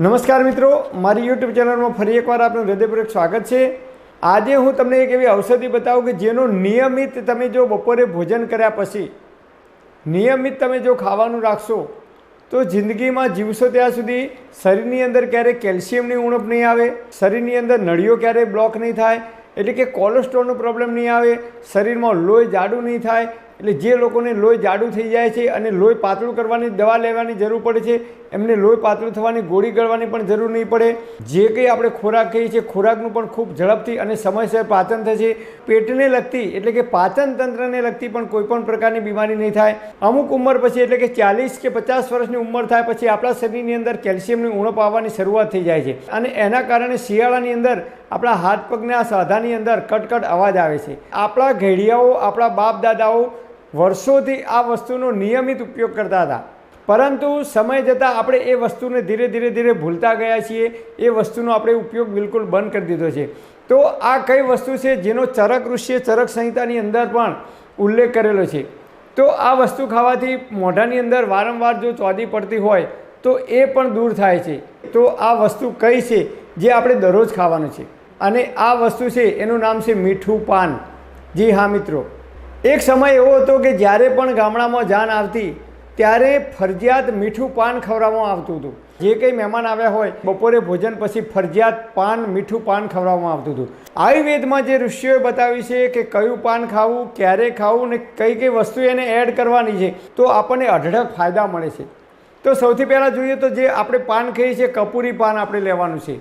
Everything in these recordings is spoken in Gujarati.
નમસ્કાર મિત્રો, મારી યુટ્યુબ ચેનલમાં ફરી એકવાર આપનું હૃદયપૂર્વક સ્વાગત છે। આજે હું તમને એક એવી ઔષધિ બતાવું કે જેનો નિયમિત તમે જો બપોરે ભોજન કર્યા પછી નિયમિત તમે જો ખાવાનું રાખશો તો જિંદગીમાં જીવશો ત્યાં સુધી શરીરની અંદર ક્યારેય કેલ્શિયમની ઉણપ નહીં આવે, શરીરની અંદર નળીઓ ક્યારેય બ્લોક નહીં થાય, એટલે કે કોલેસ્ટ્રોલનો પ્રોબ્લેમ નહીં આવે, શરીરમાં લોહી જાડું નહીં થાય। એટલે જે લોકોને લોહી જાડું થઈ જાય છે અને લોહી પાતળું કરવાની દવા લેવાની જરૂર પડે છે, એમને લોહી પાતળું થવાની ગોળી ગળવાની પણ જરૂર નહીં પડે। જે કંઈ આપણે ખોરાક ખાઈએ છીએ ખોરાકનું પણ ખૂબ ઝડપથી અને સમયસર પાચન થશે। પેટને લગતી એટલે કે પાચન તંત્રને લગતી પણ કોઈપણ પ્રકારની બીમારી નહીં થાય। અમુક ઉંમર પછી એટલે કે 40 કે 50 વર્ષની ઉંમર થાય પછી આપણા શરીરની અંદર કેલ્શિયમની ઉણપ આવવાની શરૂઆત થઈ જાય છે અને એના કારણે શિયાળાની અંદર આપણા હાથ પગના સાંધાની અંદર કટકટ અવાજ આવે છે। આપણા ઘેડિયાઓ, આપણા બાપ દાદાઓ વર્ષોથી આ વસ્તુનો નિયમિત ઉપયોગ કરતા હતા, પરંતુ સમય જતાં આપણે એ વસ્તુને ધીરે ધીરે ભૂલતા ગયા છીએ। એ વસ્તુનો આપણે ઉપયોગ બિલકુલ બંધ કરી દીધો છે। તો આ કઈ વસ્તુ છે જેનો ચરક ઋષિએ ચરક સંહિતાની અંદર પણ ઉલ્લેખ કરેલો છે? તો આ વસ્તુ ખાવાથી મોઢાની અંદર વારંવાર જો ચોદી પડતી હોય તો એ પણ દૂર થાય છે। તો આ વસ્તુ કઈ છે જે આપણે દરરોજ ખાવાનું છે? અને આ વસ્તુ છે એનું નામ છે મીઠું પાન। જી હા મિત્રો, એક સમય એવો હતો કે જ્યારે પણ ગામડામાં જાન આવતી ત્યારે ફરજિયાત મીઠું પાન ખવડાવવામાં આવતું હતું। જે કંઈ મહેમાન આવ્યા હોય બપોરે ભોજન પછી ફરજિયાત મીઠું પાન ખવડાવવામાં આવતું હતું। આયુર્વેદમાં જે ઋષિઓએ બતાવ્યું છે કે કયું પાન ખાવું, ક્યારે ખાવું ને કઈ કઈ વસ્તુ એને એડ કરવાની છે તો આપણને અઢળક ફાયદા મળે છે। તો સૌથી પહેલાં જોઈએ તો જે આપણે પાન ખાઈએ છીએ કપૂરી પાન આપણે લેવાનું છે।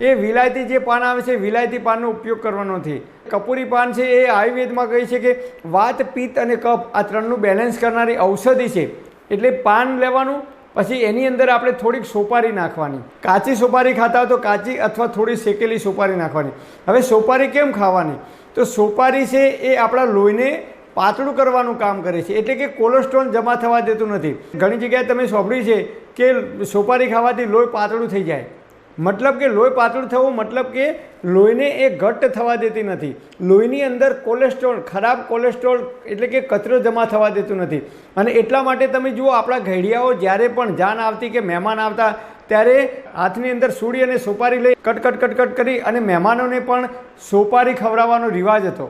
એ વિલાયતી જે પાન આવે છે વિલાયતી પાનનો ઉપયોગ કરવાનો નથી। કપૂરી પાન છે એ આયુર્વેદમાં કહે છે કે વાત, પિત્ત અને કફ આ ત્રણનું બેલેન્સ કરનારી ઔષધિ છે। એટલે પાન લેવાનું, પછી એની અંદર આપણે થોડીક સોપારી નાખવાની। કાચી સોપારી ખાતા હોય તો કાચી અથવા થોડી શેકેલી સોપારી નાખવાની। હવે સોપારી કેમ ખાવાની? તો સોપારી છે એ આપણા લોહીને પાતળું કરવાનું કામ કરે છે, એટલે કે કોલેસ્ટ્રોલ જમા થવા દેતું નથી। ઘણી જગ્યાએ તમે સાંભળ્યું છે કે સોપારી ખાવાથી લોહી પાતળું થઈ જાય। મતલબ કે લોહી પાતળું થવું મતલબ કે લોહીને એ ઘટ્ટ થવા દેતી નથી। લોહીની અંદર કોલેસ્ટ્રોલ, ખરાબ કોલેસ્ટ્રોલ એટલે કે કચરો જમા થવા દેતું નથી। અને એટલા માટે તમે જુઓ આપણા ઘેડિયાઓ જ્યારે પણ જાન આવતી કે મહેમાન આવતા ત્યારે હાથની અંદર સૂડી અને સોપારી લઈ કટકટ કરી અને મહેમાનોને પણ સોપારી ખવડાવવાનો રિવાજ હતો।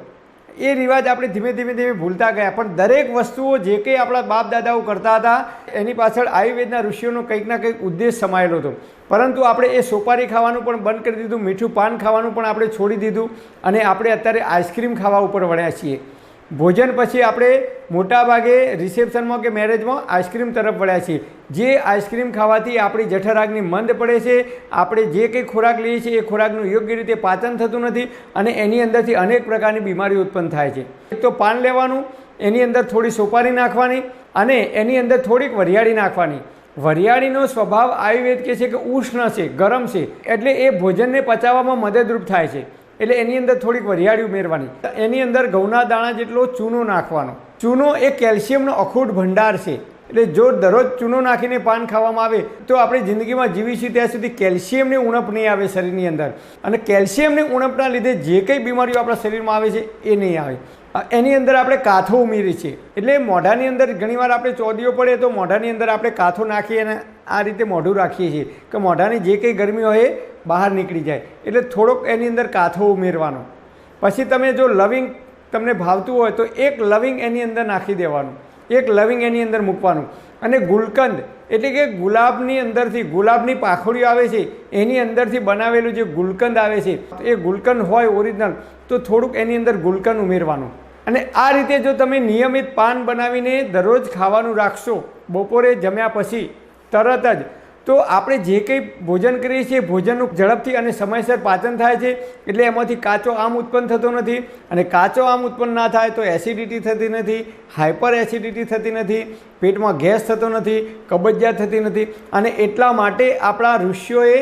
એ રિવાજ આપણે ધીમે ધીમે ભૂલતા ગયા। પણ દરેક વસ્તુઓ જે કંઈ આપણા બાપ દાદાઓ કરતા હતા એની પાછળ આયુર્વેદના ઋષિઓનો કંઈક ના કંઈક ઉદ્દેશ સમાયેલો હતો। પરંતુ આપણે એ સોપારી ખાવાનું પણ બંધ કરી દીધું, મીઠું પાન ખાવાનું પણ આપણે છોડી દીધું અને આપણે અત્યારે આઈસ્ક્રીમ ખાવા ઉપર વળ્યા છીએ। ભોજન પછી આપણે મોટાભાગે રિસેપ્શનમાં કે મેરેજમાં આઈસ્ક્રીમ તરફ વળ્યા છીએ। જે આઈસ્ક્રીમ ખાવાથી આપણી જઠરાગ્નિ મંદ પડે છે, આપણે જે કંઈ ખોરાક લઈએ છીએ એ ખોરાકનું યોગ્ય રીતે પાચન થતું નથી અને એની અંદરથી અનેક પ્રકારની બીમારીઓ ઉત્પન્ન થાય છે। એક તો પાન લેવાનું, એની અંદર થોડી સોપારી નાખવાની અને એની અંદર થોડીક વરિયાળી નાખવાની। વરિયાળીનો સ્વભાવ આયુર્વેદ કહે છે કે ઉષ્ણ છે, ગરમ છે, એટલે એ ભોજનને પચાવવામાં મદદરૂપ થાય છે। એટલે એની અંદર થોડીક વરિયાળી ઉમેરવાની। એની અંદર ઘઉંના દાણા જેટલો ચૂનો નાખવાનો। ચૂનો એ કેલ્શિયમનો અખૂટ ભંડાર છે। એટલે જો દરરોજ ચૂનો નાખીને પાન ખાવામાં આવે તો આપણે જિંદગીમાં જીવીશું ત્યાં સુધી કેલ્શિયમની ઉણપ નહીં આવે શરીરની અંદર, અને કેલ્શિયમની ઉણપના લીધે જે કંઈ બીમારીઓ આપણા શરીરમાં આવે છે એ નહીં આવે। એની અંદર આપણે કાથો ઉમેરી છે, એટલે મોઢાની અંદર ઘણીવાર આપણે ચોદીઓ પડે તો મોઢાની અંદર આપણે કાથો નાખીએ અને આ રીતે મોઢું રાખીએ છીએ કે મોઢાની જે કંઈ ગરમી હોય એ બહાર નીકળી જાય। એટલે થોડોક એની અંદર કાથો ઉમેરવાનો। પછી તમે જો લવિંગ તમને ભાવતું હોય તો એક લવિંગ એની અંદર નાખી દેવાનું, એક લવિંગ એની અંદર મૂકવાનું। અને ગુલકંદ એટલે કે ગુલાબની અંદરથી, ગુલાબની પાંખડીઓ આવે છે એની અંદરથી બનાવેલું જે ગુલકંદ આવે છે એ ગુલકંદ હોય ઓરિજિનલ તો થોડુંક એની અંદર ગુલકંદ ઉમેરવાનું। અને આ રીતે જો તમે નિયમિત પાન બનાવીને દરરોજ ખાવાનું રાખશો બપોરે જમ્યા પછી તરત જ, તો આપણે જે કંઈ ભોજન કરીએ છીએ ભોજનનું ઝડપથી અને સમયસર પાચન થાય છે। એટલે એમાંથી કાચો આમ ઉત્પન્ન થતો નથી, અને કાચો આમ ઉત્પન્ન ના થાય તો એસિડિટી થતી નથી, હાઇપર એસિડિટી થતી નથી, પેટમાં ગેસ થતો નથી, કબજિયાત થતી નથી। અને એટલા માટે આપણા ઋષિઓએ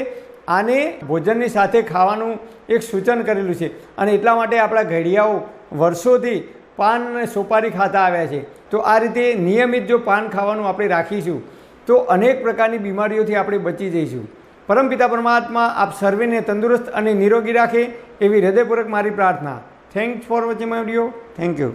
આને ભોજનની સાથે ખાવાનું એક સૂચન કરેલું છે, અને એટલા માટે આપણા ઘેડિયાઓ વર્ષોથી પાન અને સોપારી ખાતા આવ્યા છે। તો આ રીતે નિયમિત જો પાન ખાવાનું આપણે રાખીશું તો અનેક પ્રકારની બીમારીઓથી આપણે બચી જઈશું। પરમપિતા પરમાત્મા આપ સર્વેને તંદુરસ્ત અને નિરોગી રાખે એવી હૃદયપૂર્વક મારી પ્રાર્થના। Thanks for watching my video. Thank you.